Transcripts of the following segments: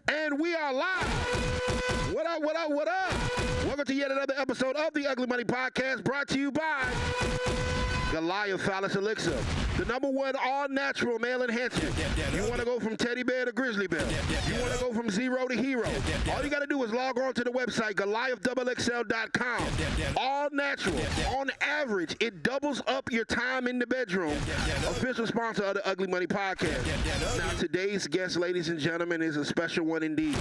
And we are live. What up, what up, what up? Welcome to yet another episode of the Ugly Money Podcast, brought to you by Goliath Phallus Elixir, the #1 all-natural male enhancer. You want to go from teddy bear to grizzly bear. You want to go from zero to hero. All you got to do is log on to the website, goliathxxl.com. All natural. On average, it doubles up your time in the bedroom. Official sponsor of the Ugly Money Podcast. Now, today's guest, ladies and gentlemen, is a special one indeed.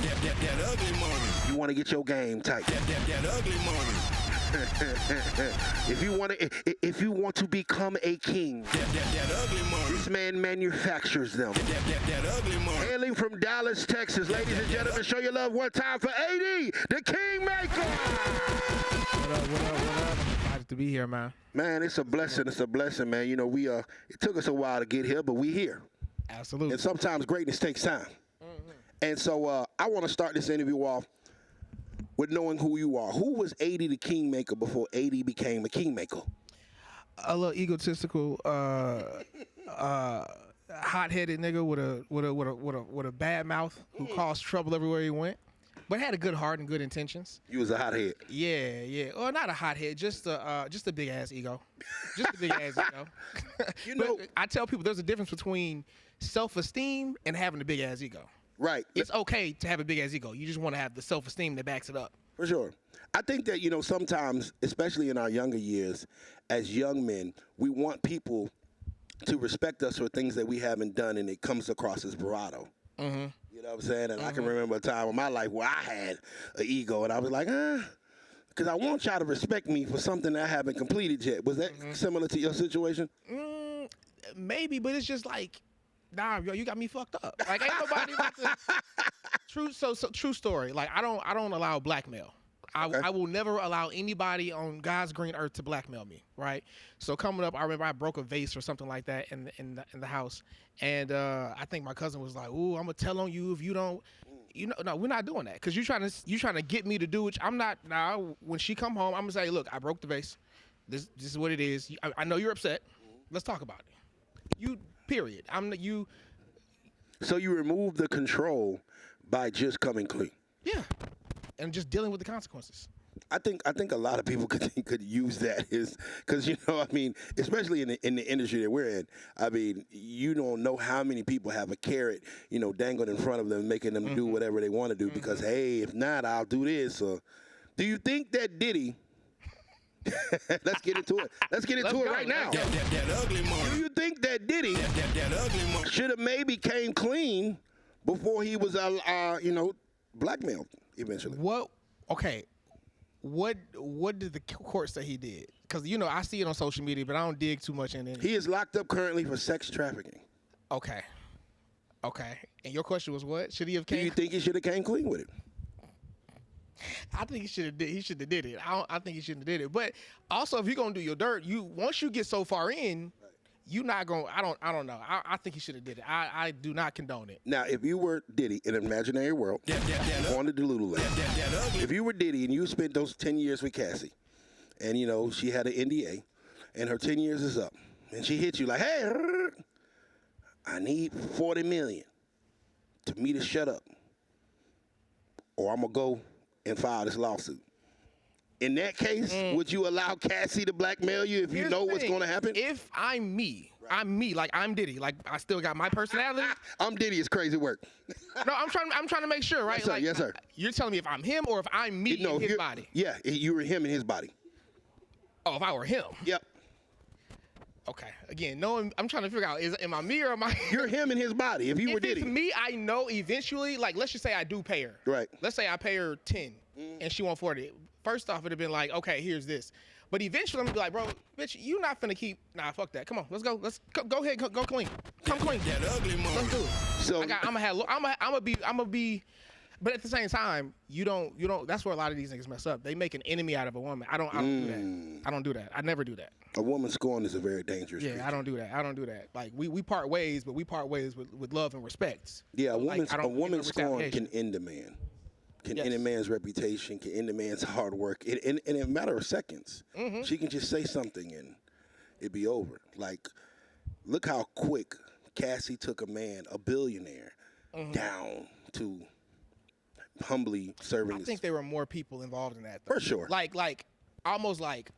You want to get your game tight. If you want to become a king, this man manufactures them. Hailing from Dallas, Texas, ladies and gentlemen, show your love one time for AD, the Kingmaker. What up? Nice to be here, man. Man, it's a blessing. It's a blessing, man. You know, it took us a while to get here, but we here. Absolutely. And sometimes greatness takes time. And so I want to start this interview off with knowing who you are. Who was AD the Kingmaker before AD became a Kingmaker? A little egotistical, hot-headed nigga with a bad mouth who caused trouble everywhere he went, but had a good heart and good intentions. You was a hothead. Yeah. Well, not a hothead, just a big ass ego. Just a big ass ego. You know, I tell people there's a difference between self-esteem and having a big ass ego. Right. It's okay to have a big ass ego. You just want to have the self-esteem that backs it up. For sure. I think that, sometimes, especially in our younger years, as young men, we want people to respect us for things that we haven't done, and it comes across as bravado. Mm-hmm. You know what I'm saying? And I can remember a time in my life where I had an ego, and I was like, because I want y'all to respect me for something that I haven't completed yet. Was that similar to your situation? Maybe, but it's just like, nah, yo, you got me fucked up. Like, ain't nobody about to. True story. Like, I don't allow blackmail. I will never allow anybody on God's green earth to blackmail me. Right. So coming up, I remember I broke a vase or something like that in the house, and I think my cousin was like, "Ooh, I'm gonna tell on you if you don't." No, we're not doing that because you trying to get me to do it. I'm not. Now, when she come home, I'm gonna say, "Look, I broke the vase. This is what it is. I know you're upset. Let's talk about it." Period. So you remove the control by just coming clean. Yeah, and just dealing with the consequences. I think a lot of people could use that because especially in the industry that we're in. You don't know how many people have a carrot dangled in front of them, making them do whatever they want to do because hey, if not, I'll do this. Or do you think that Diddy? Let's get into it. Let's get into it right now. Do you think that Diddy should have maybe came clean before he was blackmailed eventually? What? Okay. What did the court say he did? Because I see it on social media, but I don't dig too much in it. He is locked up currently for sex trafficking. Okay. And your question was what? Should he have came? Do you think he should have came clean with it? I think he should have did it. I think he shouldn't have did it. But also, if you're gonna do your dirt, once you get so far in, you're not gonna. I don't know. I think he should have did it. I do not condone it. Now, if you were Diddy in an imaginary world, on the Delulu land, if you were Diddy and you spent those 10 years with Cassie, and she had an NDA, and her 10 years is up, and she hit you like, hey, I need $40 million to me to shut up, or I'm gonna go and file this lawsuit. In that case, would you allow Cassie to blackmail you if you know what's going to happen? If I'm me, like I'm Diddy, like I still got my personality. I'm Diddy, it's crazy work. No, I'm trying to make sure, right? Yes, sir. You're telling me if I'm him or if I'm me in his body? Yeah, you were him in his body. Oh, if I were him? Yep. Okay. Again, no, I'm trying to figure out, am I me or am I? You're him in his body. If you were Diddy. If it's me, I know eventually, like, let's just say I do pay her. Right. Let's say I pay her 10 and she want 40. First off, it'd have been like, okay, here's this. But eventually, I'm gonna be like, bro, bitch, you not finna keep. Nah, fuck that. Come on, let's go. Let's go ahead, go clean. Come clean. Let's do it. So I'm gonna be. But at the same time, you don't. That's where a lot of these niggas mess up. They make an enemy out of a woman. I don't do that. I don't do that. I never do that. A woman scorned is a very dangerous. Yeah, creature. I don't do that. Like we part ways, but we part ways with love and respect. Yeah, a woman scorn retaliation. can end a man. Can end a man's reputation, can end a man's hard work. In a matter of seconds, she can just say something and it'd be over. Like, look how quick Cassie took a man, a billionaire, down to humbly serving. I think there were more people involved in that, though. For sure. Like, almost like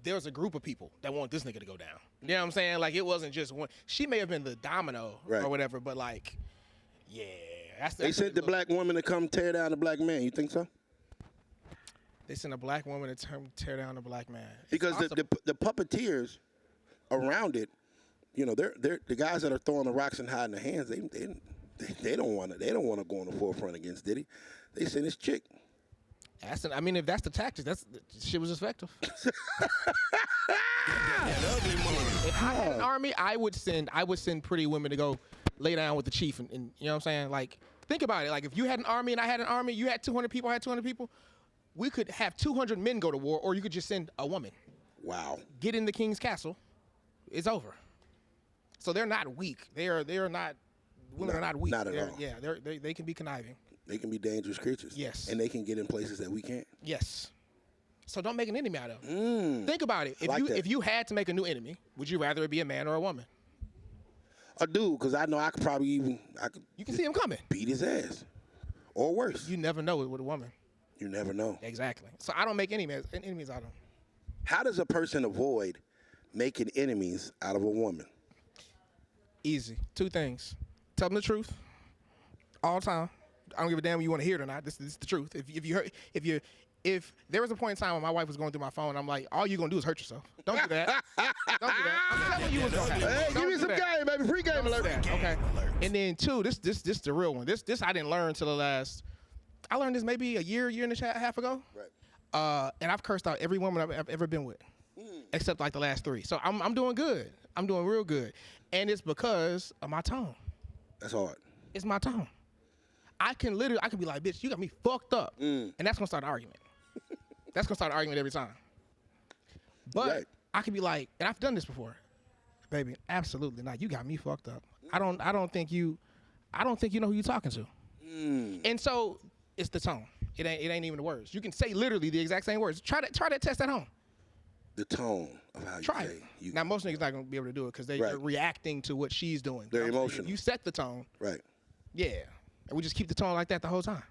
there was a group of people that want this nigga to go down. You know what I'm saying? Like, it wasn't just one. She may have been the domino or whatever, but like, yeah. They sent the black woman to come tear down the black man. You think so? They sent a black woman to tear down the black man. Because the puppeteers around it, you know, they're the guys that are throwing the rocks and hiding their hands. They don't want to go on the forefront against Diddy. They sent this chick. I mean, if that's the tactic, shit was effective. If I had an army, I would send pretty women to go lay down with the chief, and you know what I'm saying? Like, think about it. Like, if you had an army and I had an army, you had 200 people, I had 200 people, we could have 200 men go to war, or you could just send a woman. Wow. Get in the king's castle. It's over. So they're not weak. They are not. Women are not weak. Not at all. Yeah, they can be conniving. They can be dangerous creatures. Yes. And they can get in places that we can't. Yes. So don't make an enemy out of them. Think about it. If you had to make a new enemy, would you rather it be a man or a woman? A dude, because I know I could probably You can see him coming. beat his ass. Or worse. You never know it with a woman. You never know. Exactly. So I don't make enemies out of them. How does a person avoid making enemies out of a woman? Easy. 2 things. Tell them the truth. All the time. I don't give a damn if you want to hear it or not. This is the truth. If there was a point in time when my wife was going through my phone, I'm like, all you're going to do is hurt yourself. Don't do that. Don't do that. I'm telling you what's going to happen. Hey, give me some game, baby. Free game alert. Okay. And then 2, this the real one. This I didn't learn till the last. I learned this maybe a year and a half ago. Right. And I've cursed out every woman I've ever been with, except like the last 3. So I'm doing good. I'm doing real good, and it's because of my tone. That's hard. It's my tone. I can be like, bitch, you got me fucked up, and that's gonna start an argument. That's gonna start an argument every time. But I could be like, and I've done this before, baby. Absolutely not. You got me fucked up. I don't think you know who you're talking to. And so it's the tone. It ain't even the words. You can say literally the exact same words. Try that test at home. The tone of how you Try say. it. Now most niggas not gonna be able to do it because they're reacting to what she's doing. They're emotional. You set the tone. Right. Yeah. And we just keep the tone like that the whole time.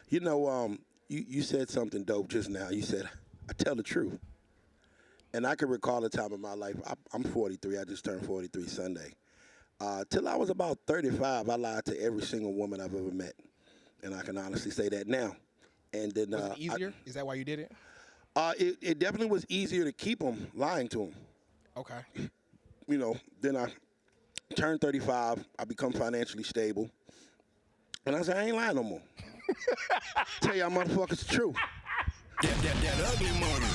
You know, you said something dope just now. You said, I tell the truth. And I can recall a time in my life, I'm 43. I just turned 43 Sunday. Till I was about 35, I lied to every single woman I've ever met. And I can honestly say that now. And then, was it easier? Is that why you did it? It definitely was easier to keep them lying to them. Okay. You know, then I turned 35. I become financially stable. And I said, I ain't lying no more. Tell y'all motherfuckers the truth. That ugly money.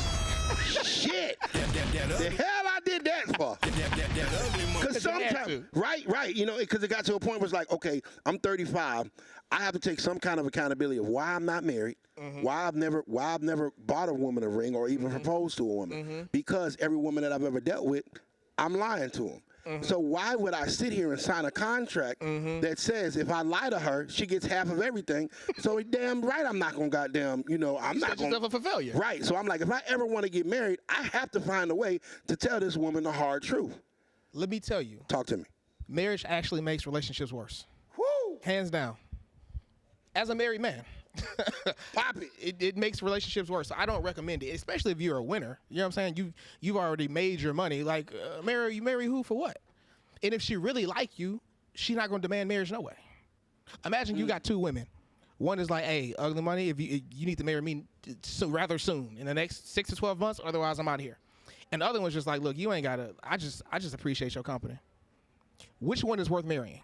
Shit. The hell I did that for? That ugly money. Because sometimes, right, you know, because it got to a point where it's like, okay, I'm 35. I have to take some kind of accountability of why I'm not married, why I've never bought a woman a ring or even proposed to a woman. Because every woman that I've ever dealt with, I'm lying to them. So why would I sit here and sign a contract that says if I lie to her, she gets half of everything? So damn right I'm not gonna goddamn, you know, I'm not gonna yourself up for failure. Right. So I'm like, if I ever want to get married, I have to find a way to tell this woman the hard truth. Let me tell you. Talk to me. Marriage actually makes relationships worse. Woo! Hands down. As a married man. Pop it. It makes relationships worse. So I don't recommend it, especially if you're a winner. You know what I'm saying? You've already made your money. Like, marry who for what? And if she really like you, she's not gonna demand marriage no way. Imagine you got 2 women. One is like, hey, ugly money, if you need to marry me rather soon in the next 6 to 12 months, otherwise I'm out of here. And the other one's just like, look, you ain't gotta. I just appreciate your company. Which one is worth marrying?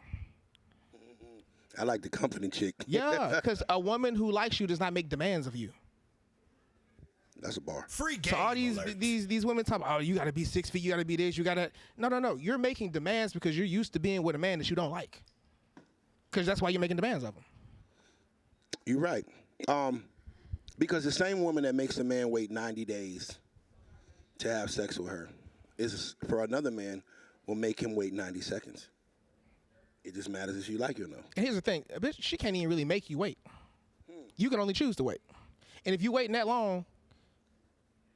I like the company chick. Yeah, because a woman who likes you does not make demands of you. That's a bar. Free game. So all these women talk about, oh, you got to be 6 feet, you got to be this, you got to. No. You're making demands because you're used to being with a man that you don't like. Because that's why you're making demands of him. You're right. Because the same woman that makes a man wait 90 days to have sex with her is for another man will make him wait 90 seconds. It just matters if you like it or no. And here's the thing, a bitch, she can't even really make you wait. You can only choose to wait. And if you waiting that long,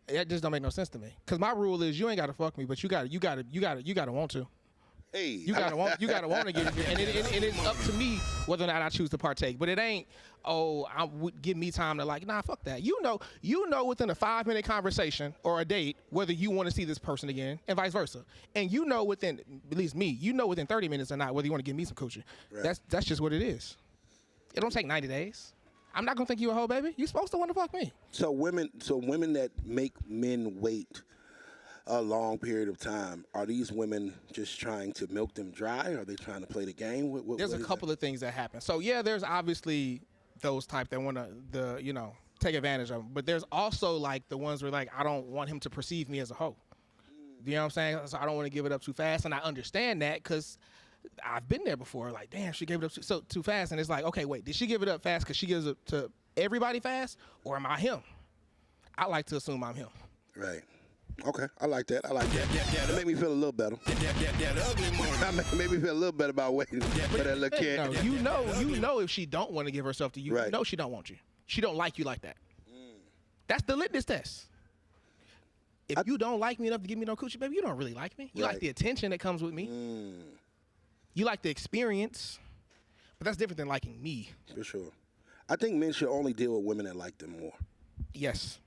that just don't make no sense to me. Because my rule is you ain't got to fuck me, but you got to want to. Hey, You gotta want to get it, and it is up to me whether or not I choose to partake. But it ain't, give me time to like, nah, fuck that. You know, within a 5-minute conversation or a date whether you want to see this person again, and vice versa. And you know within, at least me, within 30 minutes or not whether you want to give me some coochie. Right. That's just what it is. It don't take 90 days. I'm not gonna think you a hoe, baby. You supposed to want to fuck me. So women that make men wait a long period of time, are these women just trying to milk them dry? Are they trying to play the game? There's a couple of things that happen. So yeah, there's obviously those type that want to take advantage of them. But there's also like the ones where like I don't want him to perceive me as a hoe. You know what I'm saying? So I don't want to give it up too fast, and I understand that because I've been there before. Like, damn, she gave it up too fast, and it's like, okay, wait, did she give it up fast because she gives it to everybody fast, or am I him? I like to assume I'm him. Right. Okay, I like that. It made me feel a little better. That made me feel a little better about waiting for that little kid. No, you know if she don't want to give herself to you, right. You know she don't want you. She don't like you like that. That's the litmus test. If you don't like me enough to give me no coochie, baby, you don't really like me. You like the attention that comes with me. You like the experience. But that's different than liking me. For sure. I think men should only deal with women that like them more. Yes.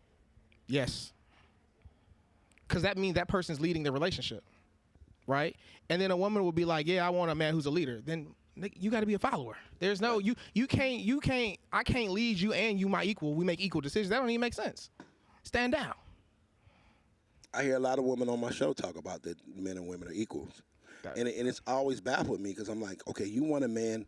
Because that means that person's leading the relationship, right? And then a woman will be like, yeah, I want a man who's a leader. Then you got to be a follower. There's no, you can't, I can't lead you and you my equal. We make equal decisions. That don't even make sense. Stand down. I hear a lot of women on my show talk about that men and women are equals. And it's always baffled me because I'm like, okay, you want a man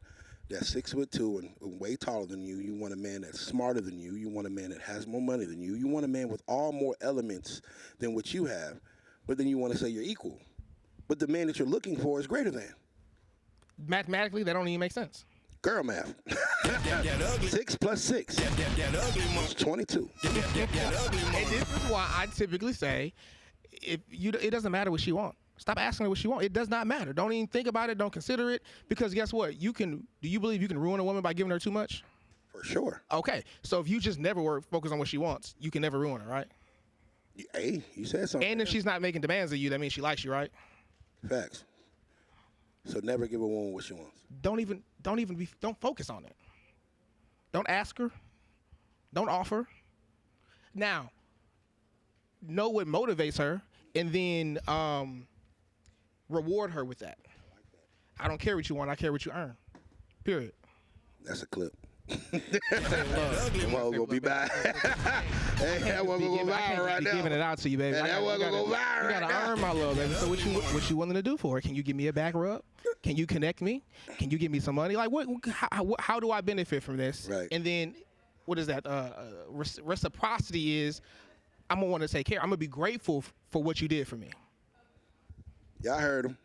that's 6'2" and way taller than you. You want a man that's smarter than you. You want a man that has more money than you. You want a man with all more elements than what you have. But then you want to say you're equal. But the man that you're looking for is greater than. Mathematically, that don't even make sense. Girl math. 6 plus 6. That ugly money. 22. And this is why I typically say, it doesn't matter what she wants. Stop asking her what she wants. It does not matter. Don't even think about it. Don't consider it. Because guess what? Do you believe you can ruin a woman by giving her too much? For sure. Okay. So if you just never focus on what she wants, you can never ruin her, right? Hey, you said something. And if she's not making demands of you, that means she likes you, right? Facts. So never give a woman what she wants. Don't focus on it. Don't ask her. Don't offer. Now, know what motivates her and then reward her with that. I don't care what you want. I care what you earn. Period. That's a clip. That one gonna be bad. Hey, that one gonna go viral right now. Giving it out to you, baby. That one gonna go viral. You gotta earn my love, baby. So what you willing to do for it? Can you give me a back rub? Can you connect me? Can you give me some money? Like how do I benefit from this? Right. And then what is that? Reciprocity is I'm gonna want to take care. I'm gonna be grateful for what you did for me. Y'all heard him.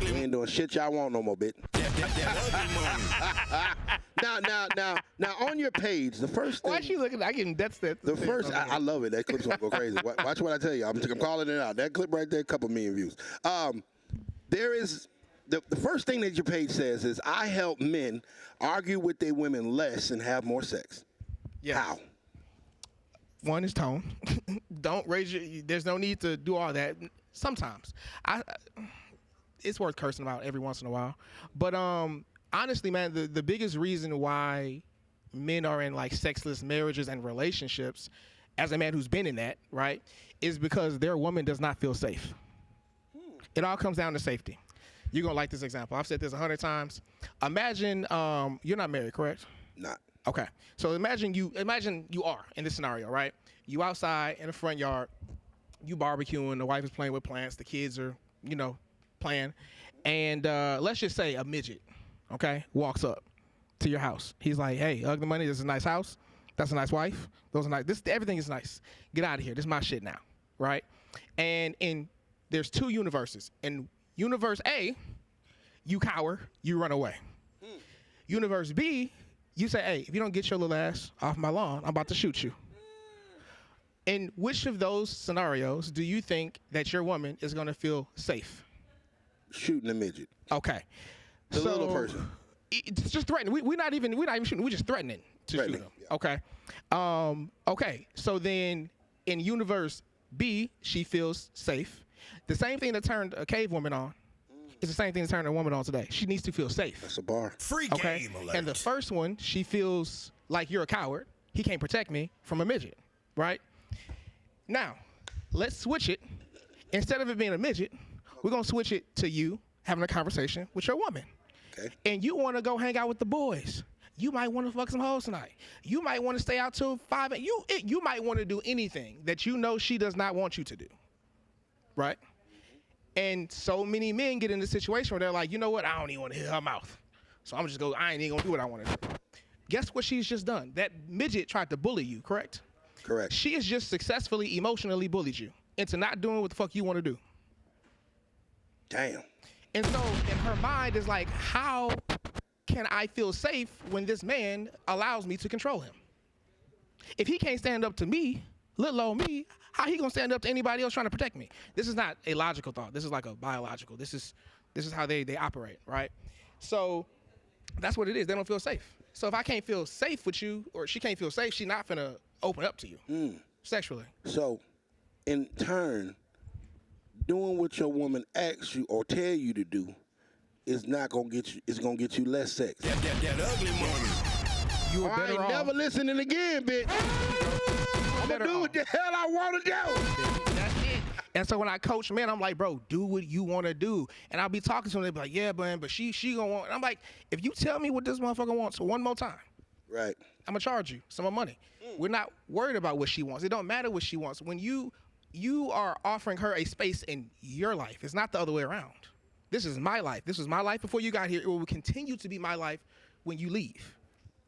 We ain't doing shit y'all want no more, bitch. Now, on your page, the first thing. Why is she looking? The first, I love it. That clip's gonna go crazy. Watch what I tell you. I'm calling it out. That clip right there, a couple million views. There is the first thing that your page says is I help men argue with their women less and have more sex. Yes. How? One is tone. Don't raise your. There's no need to do all that. Sometimes it's worth cursing about every once in a while. But honestly, man, the biggest reason why men are in like sexless marriages and relationships, as a man who's been in that, right, is because their woman does not feel safe. It all comes down to safety. You're gonna like this example. I've said this 100 times. Imagine you're not married, correct? Not. Okay. So imagine you are in this scenario, right? You outside in the front yard, you barbecuing, the wife is playing with plants, the kids are, playing. And let's just say a midget, okay, walks up to your house. He's like, hey, Ugly Money, this is a nice house. That's a nice wife. Those are nice. Everything is nice. Get out of here. This is my shit now, right? And there's two universes. In universe A, you cower, you run away. Universe B, you say, hey, if you don't get your little ass off my lawn, I'm about to shoot you. In which of those scenarios do you think that your woman is going to feel safe? Shooting a midget. Okay. The little person. It's just threatening. We're not even shooting. We're just threatening to shoot them. Yeah. Okay. Okay. So then in universe B, she feels safe. The same thing that turned a cave woman on It's the same thing to turn a woman on today. She needs to feel safe. That's a bar. Free Okay. game alert. And the first one, she feels like you're a coward. He can't protect me from a midget, right? Now, let's switch it. Instead of it being a midget, we're gonna switch it to you having a conversation with your woman. Okay. And you want to go hang out with the boys. You might want to fuck some hoes tonight. You might want to stay out till 5. You might want to do anything that you know she does not want you to do, right? And so many men get in the situation where they're like, you know what? I don't even want to hear her mouth. So I'm just go. I ain't even gonna do what I want to do. Guess what she's just done? That midget tried to bully you, correct? Correct. She has just successfully emotionally bullied you into not doing what the fuck you want to do. Damn. And so in her mind is like, how can I feel safe when this man allows me to control him? If he can't stand up to me, little old me, how he gonna stand up to anybody else trying to protect me? This is not a logical thought. This is like a biological. This is how they operate, right? So that's what it is. They don't feel safe. So if I can't feel safe with you, or she can't feel safe, she's not finna open up to you sexually. So, in turn, doing what your woman asks you or tell you to do is not gonna get you. It's gonna get you less sex. That ugly money. You are I better ain't off. never listening again, bitch. I'm gonna do what the hell I want to do. That's it. And so when I coach men, I'm like, bro, do what you want to do. And I'll be talking to them. They be like, yeah, but she gonna want. And I'm like, if you tell me what this motherfucker wants one more time, Right. I'm gonna charge you some more money. We're not worried about what she wants. It don't matter what she wants. When you are offering her a space in your life, it's not the other way around. This is my life. This was my life before you got here. It will continue to be my life when you leave.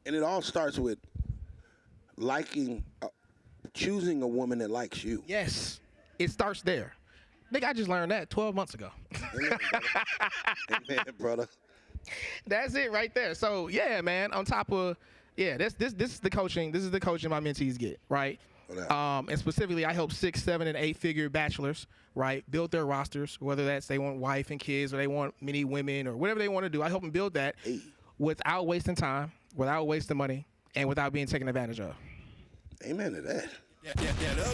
And it all starts with liking, choosing a woman that likes you. Yes, it starts there. Nigga, I just learned that 12 months ago. Amen, brother. Amen, brother. That's it right there. So yeah, man. On top of this is the coaching. This is the coaching my mentees get, right? And specifically, I help 6, 7, and 8 figure bachelors, right, build their rosters. Whether that's they want wife and kids, or they want many women, or whatever they want to do. I help them build that without wasting time, without wasting money, and without being taken advantage of. Amen to that.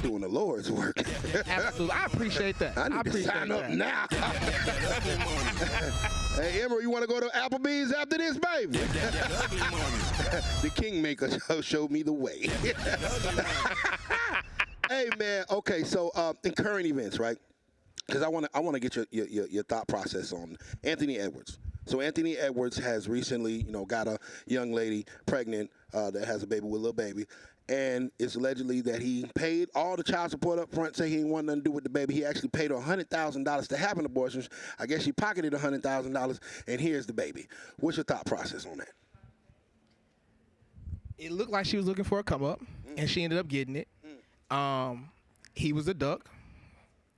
Doing the Lord's work. Absolutely, I appreciate that. I need to sign up now. Hey, Emerald, you want to go to Applebee's after this, baby? The Kingmaker showed me the way. Hey, man. Okay, so in current events, right? Because I want to get your thought process on Anthony Edwards. So Anthony Edwards has recently, got a young lady pregnant that has a baby with a little baby. And it's allegedly that he paid all the child support up front, say he didn't want nothing to do with the baby. He actually paid her $100,000 to have an abortion. I guess she pocketed $100,000, and here's the baby. What's your thought process on that? It looked like she was looking for a come up, and she ended up getting it. He was a duck.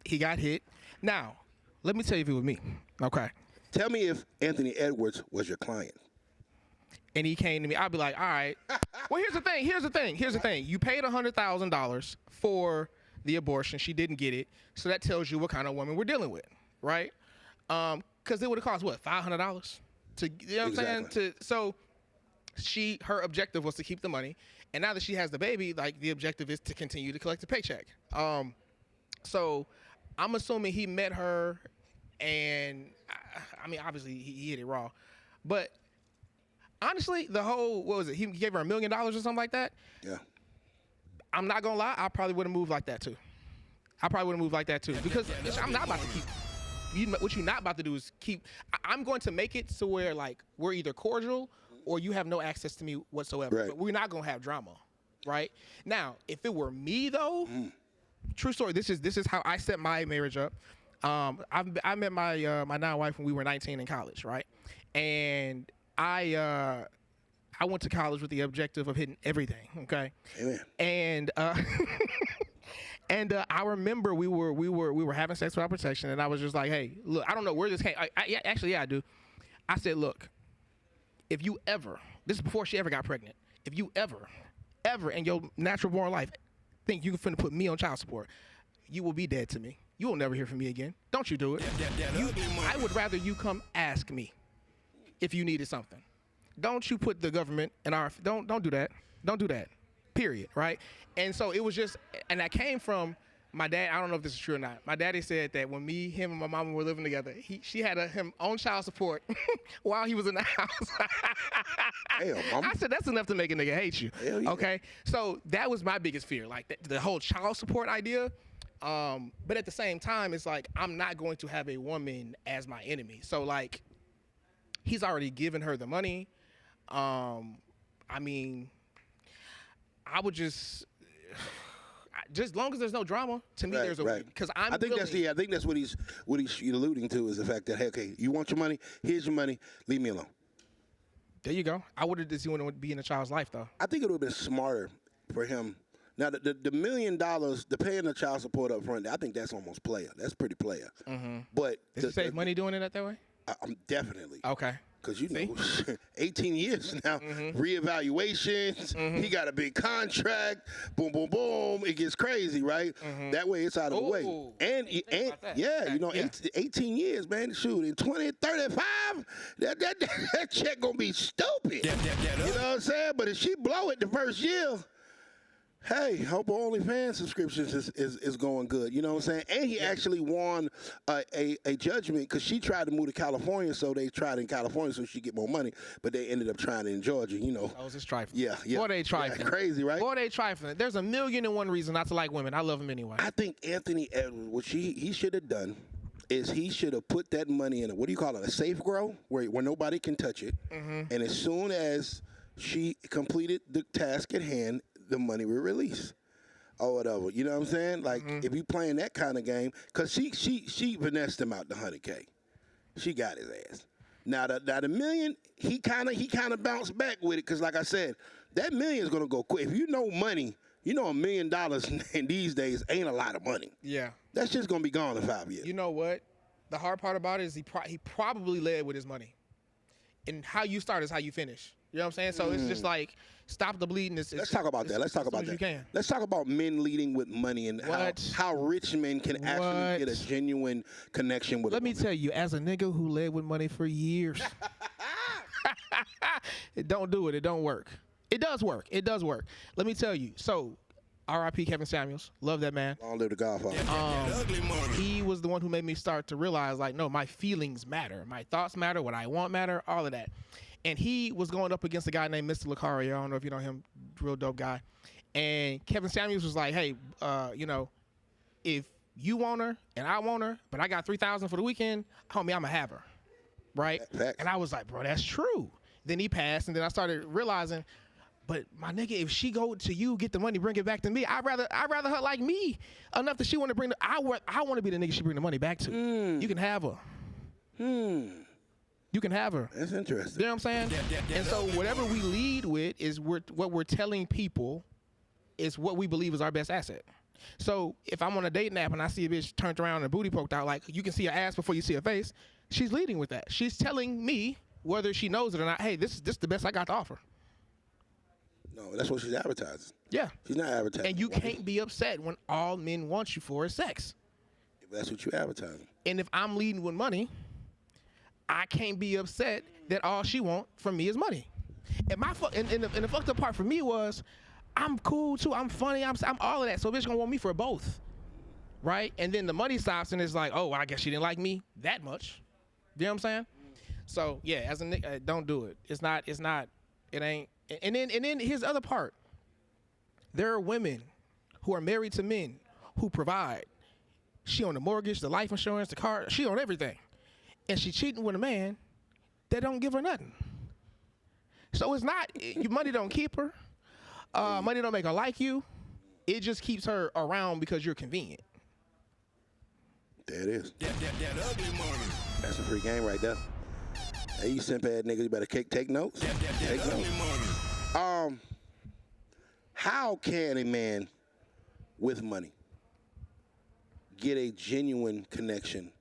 He got hit. Now, let me tell you if it was me. Okay. Tell me if Anthony Edwards was your client. And he came to me, I'd be like, all right. Well, here's the thing. You paid $100,000 for the abortion. She didn't get it. So that tells you what kind of woman we're dealing with, right? Because it would have cost, what, $500? You know what I'm saying? So her objective was to keep the money. And now that she has the baby, like, the objective is to continue to collect the paycheck. So I'm assuming he met her, and, I mean, obviously he hit it raw. But honestly, the whole, what was it? He gave her $1 million or something like that? Yeah. I'm not going to lie. I probably would have moved like that, too. Because I'm not about to keep. What you're not about to do is keep. I'm going to make it to where, like, we're either cordial or you have no access to me whatsoever. Right. But we're not going to have drama, right? Now, if it were me, though, true story, this is how I set my marriage up. I met my now wife when we were 19 in college, right? And I went to college with the objective of hitting everything. Okay. Amen. And I remember we were having sex without protection, and I was just like, hey, look, I don't know where this came. Actually, I do. I said, look, if you ever, this is before she ever got pregnant, if you ever in your natural born life think you can finna put me on child support, you will be dead to me. You will never hear from me again. Don't you do it. I would rather you come ask me if you needed something. Don't you put the government in our, don't do that. Don't do that. Period, right? And so it was just, and that came from My dad, I don't know if this is true or not. My daddy said that when him and my mama were living together, she had him on child support while he was in the house. Damn, mama. I said, that's enough to make a nigga hate you. Hell yeah. Okay? So that was my biggest fear, like the whole child support idea. But at the same time, it's like, I'm not going to have a woman as my enemy. So, like, he's already given her the money. I mean, I would just as long as there's no drama, to me, there's a because I think that's what he's alluding to is the fact that, hey, okay, you want your money, here's your money, leave me alone. There you go. I would have just want to be in a child's life though. I think it would have been smarter for him. Now the $1 million, the paying the child support up front, I think that's almost player. That's pretty player. Mm-hmm. But did you save money doing it that way? I'm definitely. Okay. Because, you know, 18 years now, reevaluations, he got a big contract, boom, boom, boom, it gets crazy, right? That way it's out of the way. And you know, 18 years, man, shoot, in 2035, that check gonna be stupid. You know what I'm saying? But if she blow it the first year, hey, hope OnlyFans subscriptions is going good. You know what I'm saying? And he actually won a judgment because she tried to move to California, so they tried in California so she get more money, but they ended up trying it in Georgia, you know. That was just trifling. Yeah. Boy, they trifling. Yeah, crazy, right? Boy, they trifling. There's 1,000,001 reasons not to like women. I love them anyway. I think Anthony Edwards, what he should have done is he should have put that money in a, what do you call it, a safe grow where nobody can touch it. And as soon as she completed the task at hand, the money will release or whatever. You know what I'm saying? Like, if you playing that kind of game, because she finessed him out the 100K. She got his ass. Now the million, he kind of bounced back with it because, like I said, that million is going to go quick. If you know money, you know $1 million in these days ain't a lot of money. Yeah. That's just going to be gone in 5 years. You know what? The hard part about it is he probably led with his money. And how you start is how you finish. You know what I'm saying? So it's just like, stop the bleeding. Let's talk about that. Let's talk about that. You can. Let's talk about men leading with money and how rich men can actually get a genuine connection with. Let me tell you, as a nigga who led with money for years, don't do it. It don't work. It does work. It does work. Let me tell you. So, R.I.P. Kevin Samuels. Love that man. Long live the Godfather. He was the one who made me start to realize, like, no, my feelings matter. My thoughts matter. What I want matter. All of that. And he was going up against a guy named Mr. Lucario. I don't know if you know him, real dope guy. And Kevin Samuels was like, hey, you know, if you want her and I want her, but I got $3,000 for the weekend, homie, I'ma have her, right? Facts. And I was like, bro, that's true. Then he passed, and then I started realizing, but my nigga, if she go to you, get the money, bring it back to me. I'd rather her like me enough that she want to bring. I want to be the nigga she bring the money back to. You can have her. You can have her. That's interesting. You know what I'm saying? And so whatever we lead with is what we're telling people is what we believe is our best asset. So if I'm on a dating app and I see a bitch turned around and booty poked out, like you can see her ass before you see her face, she's leading with that. She's telling me, whether she knows it or not, hey, this is the best I got to offer. No, that's what she's advertising. Yeah. She's not advertising. And you can't be upset when all men want you for is sex. That's what you're advertising. And if I'm leading with money, I can't be upset that all she want from me is money. And the fucked up part for me was, I'm cool too. I'm funny. I'm all of that. So a bitch gonna want me for both, right? And then the money stops, and it's like, oh, I guess she didn't like me that much. You know what I'm saying? So yeah, as a nigga, don't do it. It's not. It ain't. And then here's the other part. There are women who are married to men who provide. She on the mortgage, the life insurance, the car. She on everything. And she cheating with a man that don't give her nothing. So it's not, your money don't keep her. Money don't make her like you. It just keeps her around because you're convenient. There it is. That ugly money. That's a free game right there. Hey, you simp ass niggas, you better take notes. That ugly money. How can a man with money get a genuine connection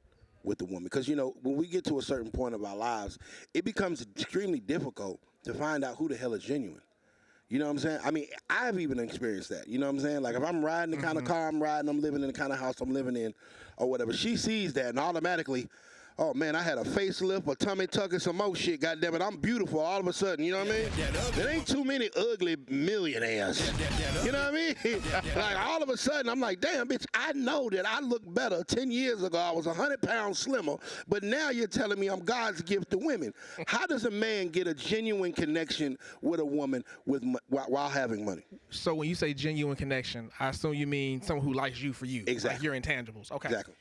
with the woman? Because, you know, when we get to a certain point of our lives, it becomes extremely difficult to find out who the hell is genuine. You know what I'm saying? I mean, I've even experienced that. You know what I'm saying? Like, if I'm riding the kind of car I'm riding, I'm living in the kind of house I'm living in, or whatever, she sees that and automatically, oh man, I had a facelift, a tummy tuck, and some more shit. Goddamn it, I'm beautiful all of a sudden. You know what I mean? There ain't too many ugly millionaires. You know what I mean? Like all of a sudden, I'm like, damn, bitch, I know that I look better. 10 years ago, I was 100 pounds slimmer, but now you're telling me I'm God's gift to women. How does a man get a genuine connection with a woman while having money? So when you say genuine connection, I assume you mean someone who likes you for you. Exactly. Like your intangibles. Okay. Exactly.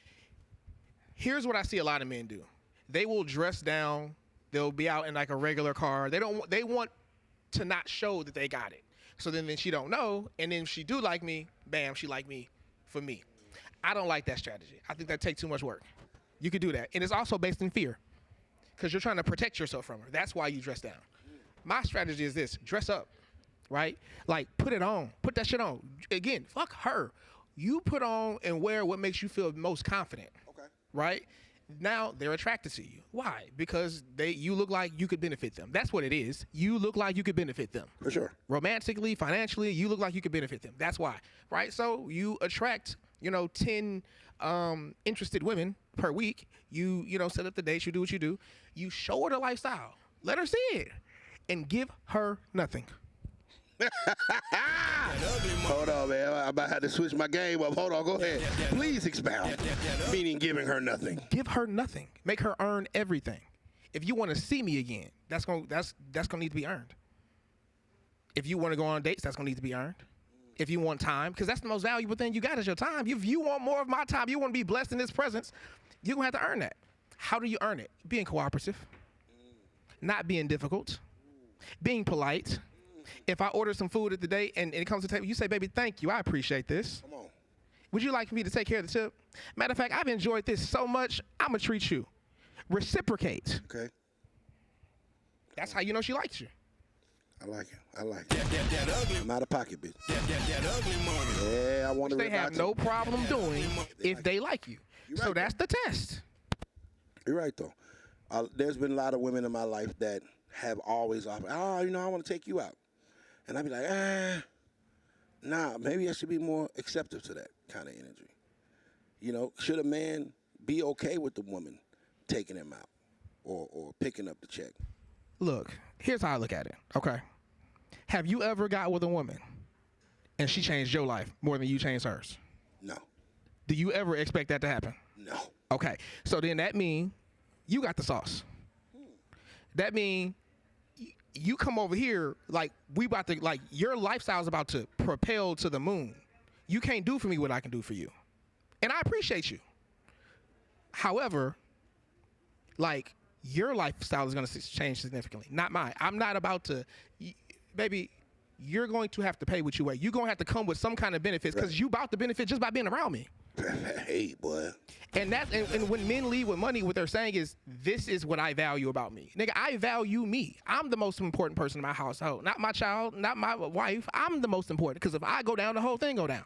Here's what I see a lot of men do. They will dress down. They'll be out in like a regular car. They want to not show that they got it. So then she don't know, and then if she do like me, bam, she like me for me. I don't like that strategy. I think that takes too much work. You could do that. And it's also based in fear because you're trying to protect yourself from her. That's why you dress down. My strategy is this: dress up, right? Like put it on. Put that shit on. Again, fuck her. You put on and wear what makes you feel most confident. Right? Now they're attracted to you. Why? Because you look like you could benefit them. That's what it is. You look like you could benefit them. For sure. Romantically, financially, you look like you could benefit them. That's why. Right? So you attract, 10 interested women per week. You set up the dates, you do what you do. You show her the lifestyle. Let her see it. And give her nothing. Hold on, man. I'm about to have to switch my game up. Hold on, go ahead. Please expound. Meaning giving her nothing. Give her nothing. Make her earn everything. If you want to see me again, that's gonna need to be earned. If you want to go on dates, that's gonna need to be earned. If you want time, because that's the most valuable thing you got is your time. If you want more of my time, you want to be blessed in this presence, you're gonna have to earn that. How do you earn it? Being cooperative, not being difficult, being polite. If I order some food at the day and it comes to the table, you say, baby, thank you. I appreciate this. Come on. Would you like me to take care of the tip? Matter of fact, I've enjoyed this so much, I'm going to treat you. Reciprocate. Okay. That's how you know she likes you. I like it. I'm out of pocket, bitch. That ugly money. Yeah, I want to. They have no problem doing if they like you. Right, so that's the test. You're right, though. There's been a lot of women in my life that have always offered, I want to take you out. And I'd be like, nah, maybe I should be more acceptive to that kind of energy. Should a man be okay with the woman taking him out or picking up the check? Look, here's how I look at it, okay? Have you ever got with a woman and she changed your life more than you changed hers? No. Do you ever expect that to happen? No. Okay, so then that means you got the sauce. That means you come over here like your lifestyle's about to propel to the moon. You can't do for me what I can do for you. And I appreciate you. However, your lifestyle is going to change significantly, not mine. I'm not about to, baby, you're going to have to pay what you weigh. You're going to have to come with some kind of benefits because you about to benefit just by being around me. Hey, boy. And when men leave with money, what they're saying is, this is what I value about me. Nigga, I value me. I'm the most important person in my household. Not my child, not my wife. I'm the most important because if I go down, the whole thing go down.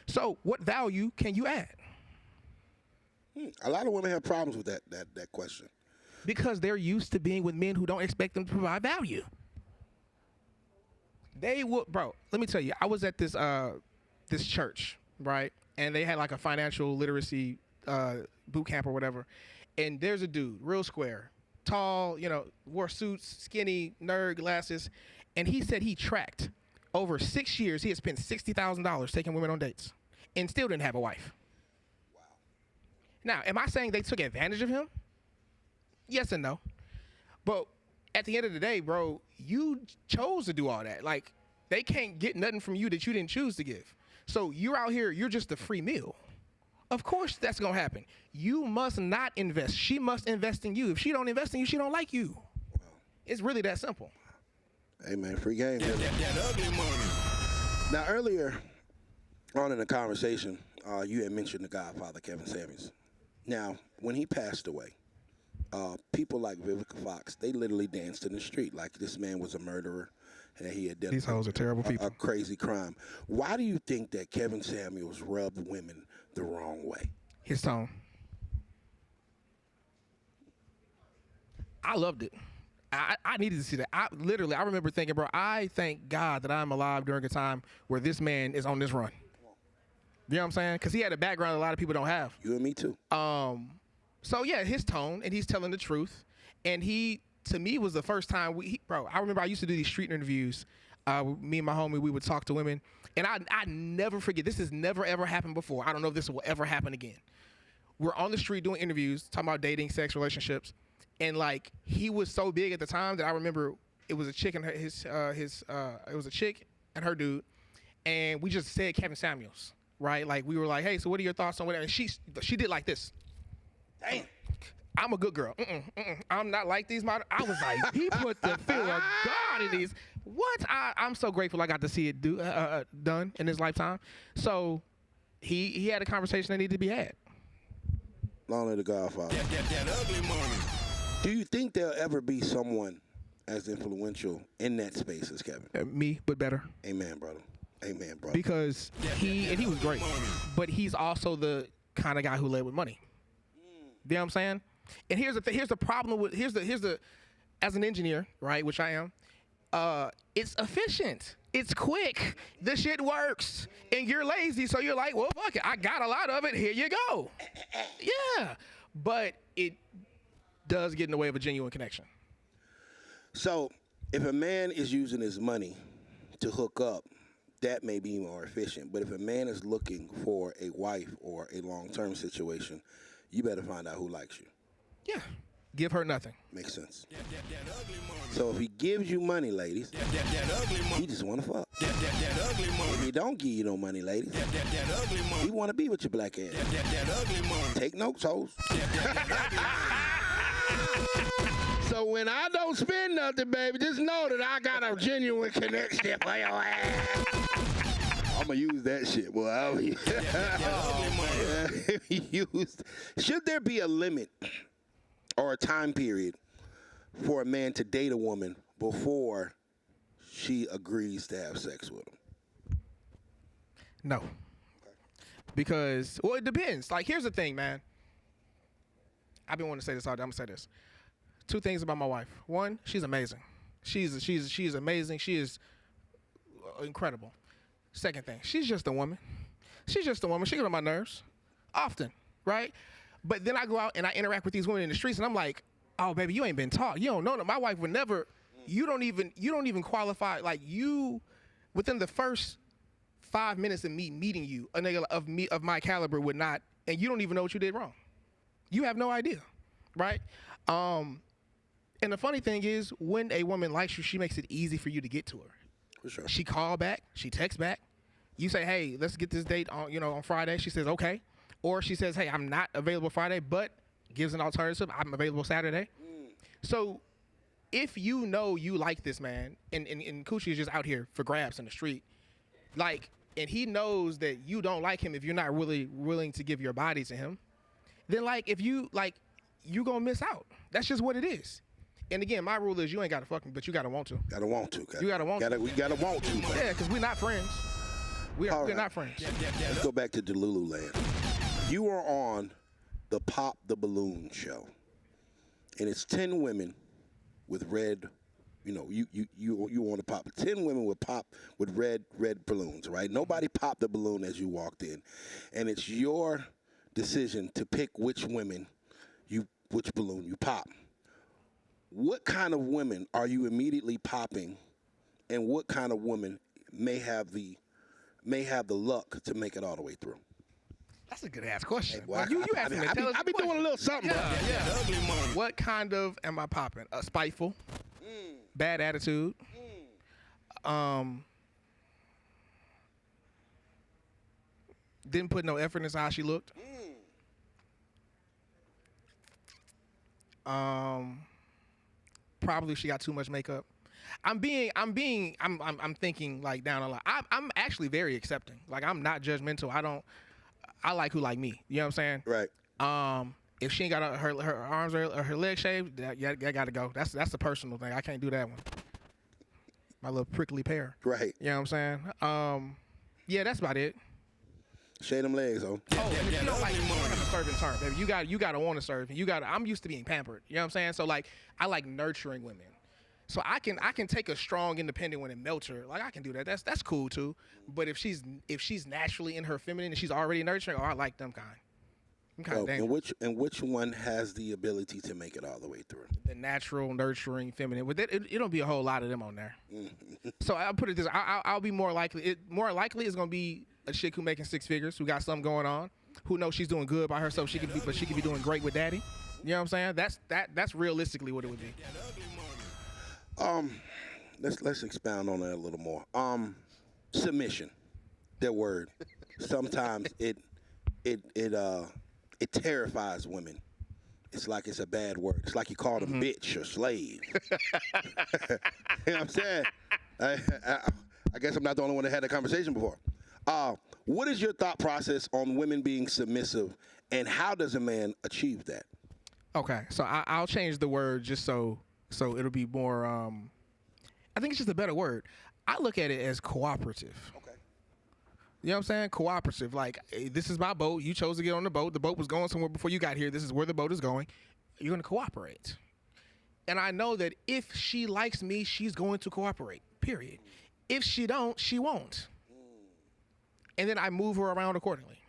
So what value can you add? A lot of women have problems with that question. Because they're used to being with men who don't expect them to provide value. They will, bro, let me tell you, I was at this church, right? And they had like a financial literacy boot camp or whatever. And there's a dude, real square, tall, wore suits, skinny, nerd, glasses. And he said he tracked over 6 years. He had spent $60,000 taking women on dates and still didn't have a wife. Wow. Now, am I saying they took advantage of him? Yes and no. But at the end of the day, bro, you chose to do all that. Like, they can't get nothing from you that you didn't choose to give. So you're out here, you're just a free meal. Of course that's going to happen. You must not invest. She must invest in you. If she don't invest in you, she don't like you. Wow. It's really that simple. Hey, man, free game. That ugly money. Now, earlier on in the conversation, you had mentioned the Godfather, Kevin Samuels. Now, when he passed away, people like Vivica Fox, they literally danced in the street like this man was a murderer and that he had done These hoes are terrible people. A crazy crime. Why do you think that Kevin Samuels rubbed women the wrong way? His tone. I loved it. I needed to see that. I remember thinking, bro, I thank God that I'm alive during a time where this man is on this run. You know what I'm saying? Because he had a background a lot of people don't have. You and me too. So yeah, his tone, and he's telling the truth. And he, to me, was the first time bro, I remember I used to do these street interviews. Me and my homie, we would talk to women. And I never forget, this has never ever happened before. I don't know if this will ever happen again. We're on the street doing interviews, talking about dating, sex, relationships. And like, he was so big at the time that I remember it was a chick and it was a chick and her dude. And we just said Kevin Samuels, right? Like, we were like, hey, so what are your thoughts on whatever? And she did like this. Damn. I'm a good girl. I'm not like these models. I was like, he put the fear of God in these. What? I'm so grateful I got to see it done in his lifetime. So he had a conversation that needed to be had. Long live the Godfather. That ugly money. Do you think there'll ever be someone as influential in that space as Kevin? Me, but better. Amen, brother. Amen, brother. Because he was great, but he's also the kind of guy who led with money. You know what I'm saying? And here's the problem with here's the as an engineer, right, which I am, it's efficient. It's quick. The shit works. And you're lazy, so you're like, well, fuck it. I got a lot of it. Here you go. Yeah. But it does get in the way of a genuine connection. So if a man is using his money to hook up, that may be more efficient. But if a man is looking for a wife or a long-term situation, you better find out who likes you. Yeah. Give her nothing. Makes sense. That ugly money. So if he gives you money, ladies, That ugly he money. just want to fuck. That ugly If money. he don't give you no money, ladies, That ugly he money. want to be with your black ass. That ugly money. Take notes, hoes. So when I don't spend nothing, baby, just know that I got a genuine connection for your ass. I'm going to use that shit, boy. Should there be a limit or a time period for a man to date a woman before she agrees to have sex with him? No. Because, well, it depends. Like, here's the thing, man. I've been wanting to say this all day. I'm going to say this. Two things about my wife. One, she's amazing. She's amazing. She is incredible. Second thing, she's just a woman. She's just a woman. She gets on my nerves often, right? But then I go out and I interact with these women in the streets, and I'm like, oh, baby, you ain't been taught. You don't know that. My wife would never. You don't even qualify. Like, you, within the first 5 minutes of me meeting you, a nigga of my caliber would not, and you don't even know what you did wrong. You have no idea, right? And the funny thing is, when a woman likes you, she makes it easy for you to get to her. For sure. She call back, she text back. You say, hey, let's get this date on Friday. She says, okay. Or she says, hey, I'm not available Friday, but gives an alternative. I'm available Saturday. So if you know you like this man, and Coochie is just out here for grabs in the street, like, and he knows that you don't like him if you're not really willing to give your body to him, then like, if you like, you gonna miss out. That's just what it is. And again, my rule is you ain't gotta fuck me, but you gotta want to. Gotta want to. You gotta want to. We gotta want to. Yeah, because we're not friends. We're right. not friends. Let's go back to Delulu land. You are on the Pop the Balloon show, and it's 10 women with red. You know, you want to pop 10 women with red balloons, right? Nobody popped the balloon as you walked in, and it's your decision to pick which balloon you pop. What kind of women are you immediately popping, and what kind of woman may have the luck to make it all the way through? That's a good ass question. Hey, boy, you asked me. I be doing a little something, bro. Yeah. Ugly money. What kind of am I popping? Spiteful, bad attitude, didn't put no effort into how she looked. Probably she got too much makeup. I'm thinking like down a lot. I'm actually very accepting. Like, I'm not judgmental. I like who like me. You know what I'm saying? Right. If she ain't got her arms or her legs shaved, that gotta go. That's a personal thing. I can't do that one. My little prickly pear. Right. You know what I'm saying? Yeah, that's about it. Shave them legs, though. Oh, and if you don't like a serving turn, baby, you gotta want to serve. I'm used to being pampered. You know what I'm saying? So like, I like nurturing women. So I can take a strong, independent one and melt her. Like, I can do that. That's cool too. But if she's naturally in her feminine and she's already nurturing, I like them kind. I'm kind of So, dangerous. and which one has the ability to make it all the way through? The natural, nurturing, feminine. With it don't be a whole lot of them on there. So I'll put it this: I'll be more likely. More likely is gonna be a chick who making six figures, who got something going on, who knows she's doing good by herself. But she could be doing great with daddy. You know what I'm saying? That's realistically what it would be. Let's expound on that a little more. Submission, that word. Sometimes it terrifies women. It's like it's a bad word. It's like you call them bitch or slave. You know what I'm saying? I guess I'm not the only one that had that conversation before. What is your thought process on women being submissive, and how does a man achieve that? Okay, so I'll change the word just so it'll be more. I think it's just a better word. I look at it as cooperative. Okay. You know what I'm saying? Cooperative. Like, hey, this is my boat. You chose to get on the boat. The boat was going somewhere before you got here. This is where the boat is going. You're going to cooperate. And I know that if she likes me, she's going to cooperate, period. If she don't, she won't. And then I move her around accordingly.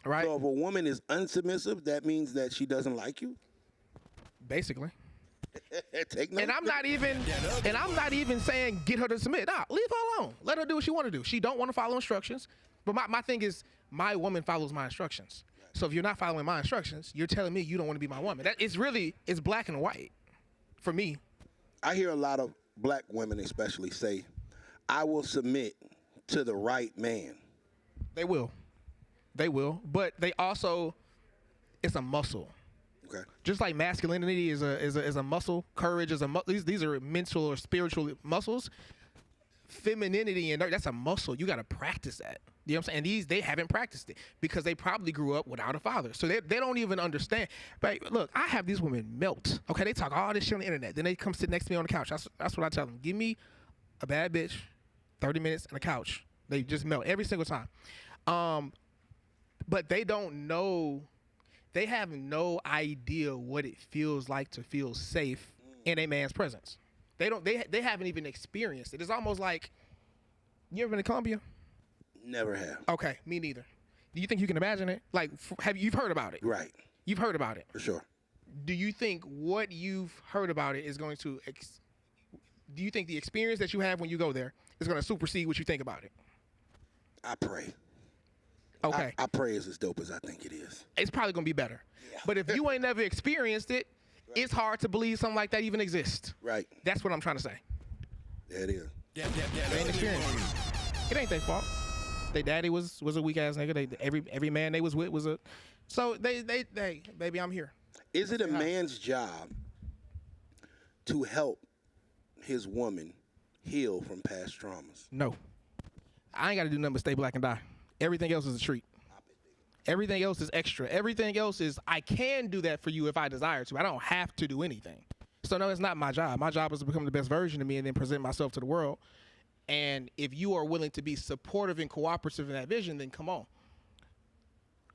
Right? So if a woman is unsubmissive, that means that she doesn't like you? Basically. Take notes. And I'm not even saying get her to submit. Nah, leave her alone. Let her do what she want to do. She don't want to follow instructions. But my thing is, my woman follows my instructions. So if you're not following my instructions, you're telling me you don't want to be my woman. It's black and white for me. I hear a lot of black women especially say, I will submit to the right man. They will. But they also, it's a muscle. Okay. Just like masculinity is a muscle, courage is a muscle. These are mental or spiritual muscles. Femininity and that's a muscle. You got to practice that. You know what I'm saying? And they haven't practiced it because they probably grew up without a father. So they don't even understand. But look, I have these women melt. Okay, they talk all this shit on the internet. Then they come sit next to me on the couch. That's what I tell them. Give me a bad bitch, 30 minutes on the couch. They just melt every single time. But they don't know. They have no idea what it feels like to feel safe in a man's presence. They haven't even experienced it. It's almost like, you ever been to Colombia? Never have. Okay, me neither. Do you think you can imagine it? Like, you've heard about it? Right. You've heard about it. For sure. Do you think what you've heard about it is going to? Do you think the experience that you have when you go there is going to supersede what you think about it? I pray. Okay. I pray it's as dope as I think it is. It's probably going to be better. Yeah. But if you ain't never experienced it, right, it's hard to believe something like that even exists. Right. That's what I'm trying to say. There it is. They ain't experienced it. It ain't their fault. Their daddy was a weak ass nigga. Every man they was with was a. So they baby, I'm here. Is it a man's job to help his woman heal from past traumas? No. I ain't got to do nothing but stay black and die. Everything else is a treat. Everything else is extra. Everything else is, I can do that for you if I desire to. I don't have to do anything. So no, it's not my job. My job is to become the best version of me and then present myself to the world. And if you are willing to be supportive and cooperative in that vision, then come on.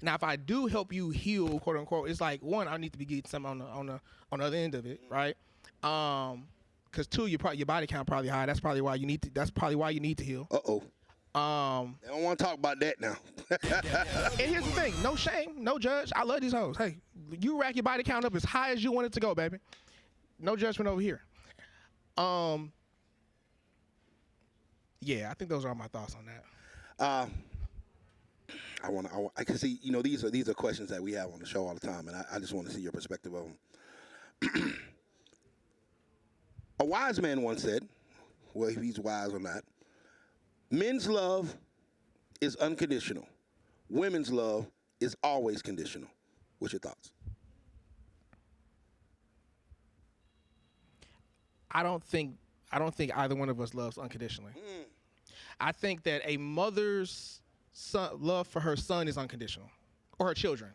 Now, if I do help you heal, quote unquote, it's like, one, I need to be getting something on the other end of it, right? Because two, your body count probably high. That's probably why you need to heal. Uh-oh. I don't want to talk about that now. And here's the thing. No shame. No judge. I love these hoes. Hey, you rack your body count up as high as you want it to go, baby. No judgment over here. Yeah, I think those are all my thoughts on that. I can see, these are questions that we have on the show all the time, and I just want to see your perspective of them. A wise man once said, well, if he's wise or not, men's love is unconditional. Women's love is always conditional. What's your thoughts? I don't think either one of us loves unconditionally. I think that a mother's love for her son is unconditional, or her children,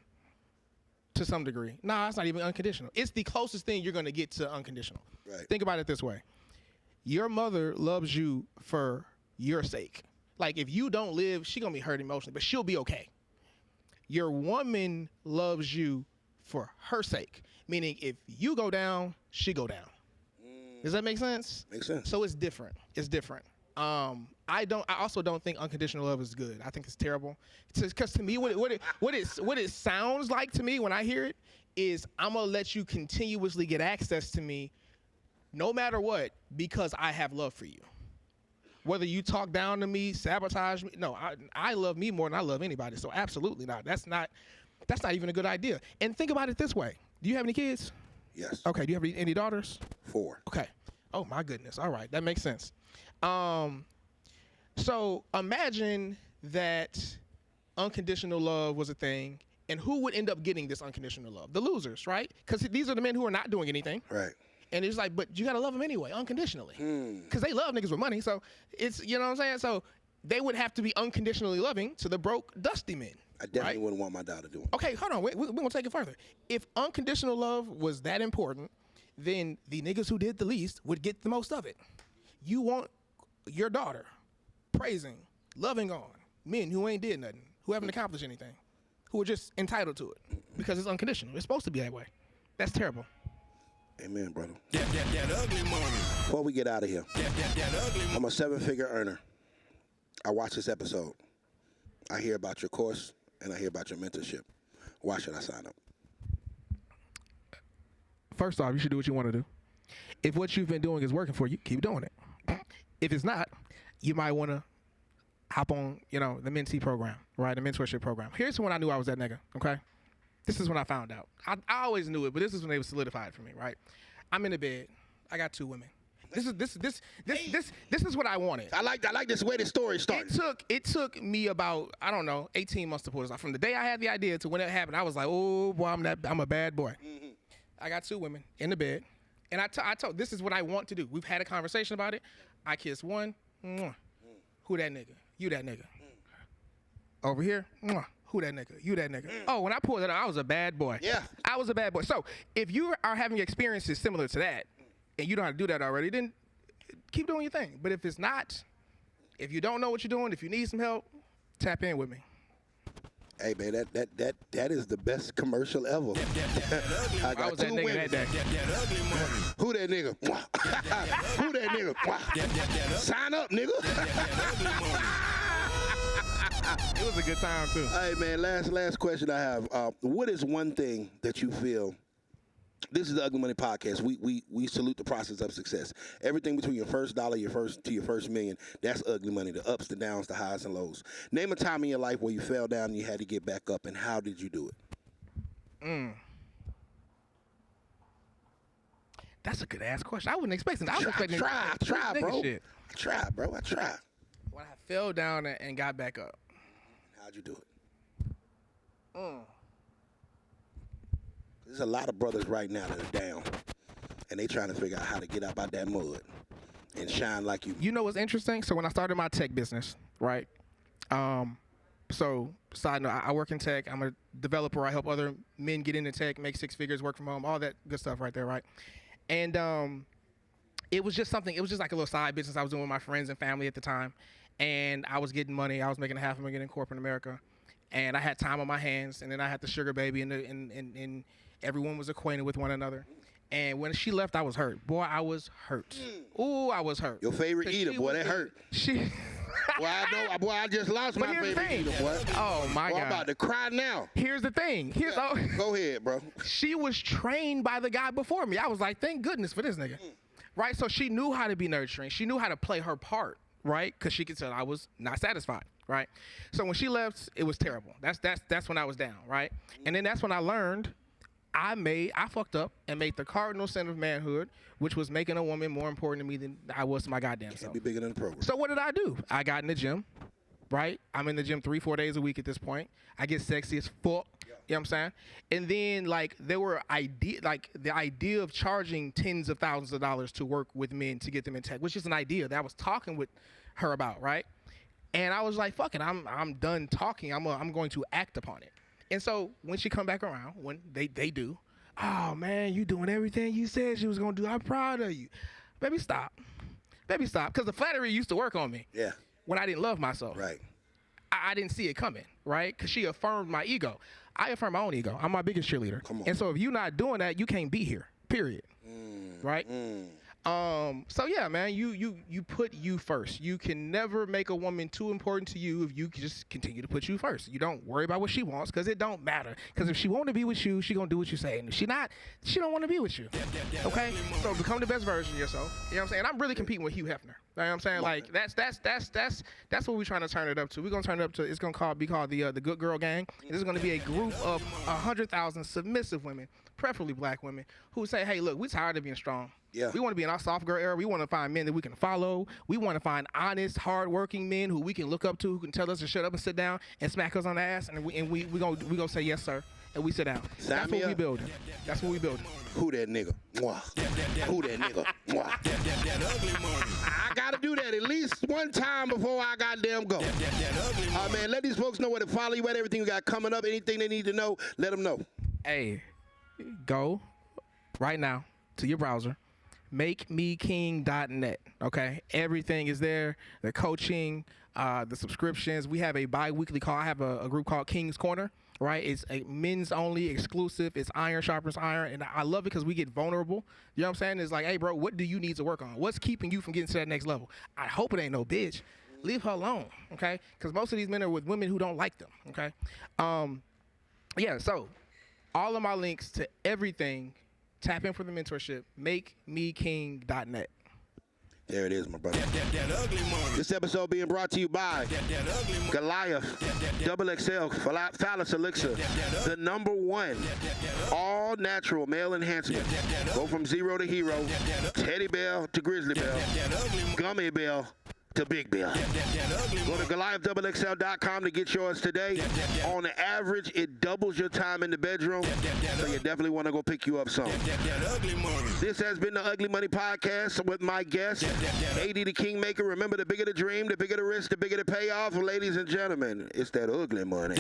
to some degree. Nah, it's not even unconditional. It's the closest thing you're going to get to unconditional. Right. Think about it this way. Your mother loves you for your sake. Like, if you don't live, she's going to be hurt emotionally, but she'll be okay. Your woman loves you for her sake, meaning if you go down, she go down. Does that make sense? Makes sense. So it's different. It's different. I also don't think unconditional love is good. I think it's terrible. Because to me, what it sounds like to me when I hear it is I'm gonna let you continuously get access to me, no matter what, because I have love for you. Whether you talk down to me, sabotage me, no, I love me more than I love anybody. So absolutely not. That's not even a good idea. And think about it this way: do you have any kids? Yes. Okay. Do you have any daughters? 4. Okay. Oh my goodness. All right, that makes sense. So imagine that unconditional love was a thing, and who would end up getting this unconditional love? The losers, right? Because these are the men who are not doing anything. Right. And it's like, but you gotta love them anyway, unconditionally. Because they love niggas with money, so it's, you know what I'm saying? So they would have to be unconditionally loving to the broke, dusty men. I definitely wouldn't want my daughter doing it. Okay, hold on, we're gonna take it further. If unconditional love was that important, then the niggas who did the least would get the most of it. You want your daughter praising, loving on men who ain't did nothing, who haven't accomplished anything, who are just entitled to it because it's unconditional. It's supposed to be that way. That's terrible. Amen, brother. That ugly money. Before we get out of here, That ugly money. I'm a 7-figure earner. I watch this episode. I hear about your course, and I hear about your mentorship. Why should I sign up? First off, you should do what you want to do. If what you've been doing is working for you, keep doing it. If it's not, you might want to hop on, the mentee program, right? The mentorship program. Here's when I knew I was that nigga, okay? This is when I found out. I always knew it, but this is when they was solidified for me, right? I'm in the bed. I got 2 women. This is what I wanted. I like this way the story started. It took me about, I don't know, 18 months to pull this off. From the day I had the idea to when it happened, I was like, oh boy, I'm a bad boy. Mm-hmm. I got 2 women in the bed, and I told this is what I want to do. We've had a conversation about it. I kissed one. Mwah. Who that nigga? You that nigga. Over here. Mwah. Who that nigga? You that nigga. Oh, when I pulled that out, I was a bad boy. Yeah. I was a bad boy. So if you are having experiences similar to that, and you know how to do that already, then keep doing your thing. But if it's not, if you don't know what you're doing, if you need some help, tap in with me. Hey man, that is the best commercial ever. I got was that 2 nigga women. that day. That ugly money. Who that nigga? Who that nigga? Sign up, nigga. It was a good time too. Hey man, last question I have. What is one thing that you feel? This is the Ugly Money Podcast. We salute the process of success. Everything between your first dollar, your first million, that's ugly money. The ups, the downs, the highs and lows. Name a time in your life where you fell down and you had to get back up, and how did you do it? That's a good ass question. I wasn't expecting that. I was expecting I tried, bro. Shit. I tried. When I fell down and got back up. How'd you do it? There's a lot of brothers right now that are down, and they trying to figure out how to get up out that mud and shine like you. You know what's interesting? So when I started my tech business, right? So side note, I work in tech. I'm a developer. I help other men get into tech, make 6 figures, work from home, all that good stuff right there, right? And it was just something. It was just like a little side business I was doing with my friends and family at the time, and I was getting money. I was making $500,000 in corporate America, and I had time on my hands. And then I had the sugar baby, and everyone was acquainted with one another. And when she left, I was hurt. Boy, I was hurt. Ooh, I was hurt. Your favorite eater, boy, that hurt. Boy, I know. Boy, I just lost my favorite eater, boy. Oh, my God. I'm about to cry now. Here's the thing. Go ahead, bro. She was trained by the guy before me. I was like, thank goodness for this nigga. Right? So she knew how to be nurturing. She knew how to play her part, right? Because she could tell I was not satisfied, right? So when she left, it was terrible. That's when I was down, right? And then that's when I learned I fucked up and made the cardinal sin of manhood, which was making a woman more important to me than I was to my goddamn self. Be bigger than the program. So what did I do? I got in the gym, right? I'm in the gym 3-4 days a week at this point. I get sexy as fuck. You know what I'm saying? And then the idea of charging tens of thousands of dollars to work with men to get them in tech, which is an idea that I was talking with her about, right? And I was like, fuck it, I'm done talking. I'm going to act upon it. And so when she come back around, when they do, oh man, you doing everything you said she was gonna do. I'm proud of you. Baby, stop. Because the flattery used to work on me. Yeah. When I didn't love myself. Right. I didn't see it coming, right? Because she affirmed my ego. I affirm my own ego. I'm my biggest cheerleader. Come on. And so if you're not doing that, you can't be here, period. Right? So yeah, man, you put you first. You can never make a woman too important to you if you just continue to put you first. You don't worry about what she wants because it don't matter. Because if she want to be with you, she gonna do what you say. And if she not, she don't want to be with you. Okay? So become the best version of yourself. You know what I'm saying? I'm really competing with Hugh Hefner. You know what I'm saying? Like that's what we're trying to turn it up to. We're gonna turn it up to. It's gonna be called the Good Girl Gang. This is gonna be a group of 100,000 submissive women, preferably black women, who say, hey, look, we're tired of being strong. Yeah. We want to be in our soft girl era. We want to find men that we can follow. We want to find honest, hardworking men who we can look up to, who can tell us to shut up and sit down and smack us on the ass, and we gonna say yes, sir, and we sit down. That's what we building. That's what we building. Who that nigga? Mwah. Who that nigga? Mwah. I gotta do that at least one time before I goddamn go. Man, let these folks know where to follow you at, everything you got coming up, anything they need to know, let them know. Hey, go right now to your browser. MakeMeKing.net. Okay, everything is there. The coaching, the subscriptions. We have a bi-weekly call. I have a group called King's Corner. Right, it's a men's only exclusive. It's iron sharpens iron, and I love it because we get vulnerable. You know what I'm saying? It's like, hey, bro, what do you need to work on? What's keeping you from getting to that next level? I hope it ain't no bitch. Leave her alone, okay? Because most of these men are with women who don't like them, okay? Yeah. So, all of my links to everything. Tap in for the mentorship. MakeMeKing.net. There it is, my brother. This episode being brought to you by Goliath, XXL, Phallus Elixir, the #1 all-natural male enhancement. Go from zero to hero, teddy bear to grizzly bear, gummy bear to big bear. Go to GoliathXXL.com to get yours today. On the average, it doubles your time in the bedroom, so you definitely want to go pick you up some. This has been the Ugly Money Podcast with my guest, AD the Kingmaker. Remember, the bigger the dream, the bigger the risk, the bigger the payoff. Ladies and gentlemen, it's that ugly money.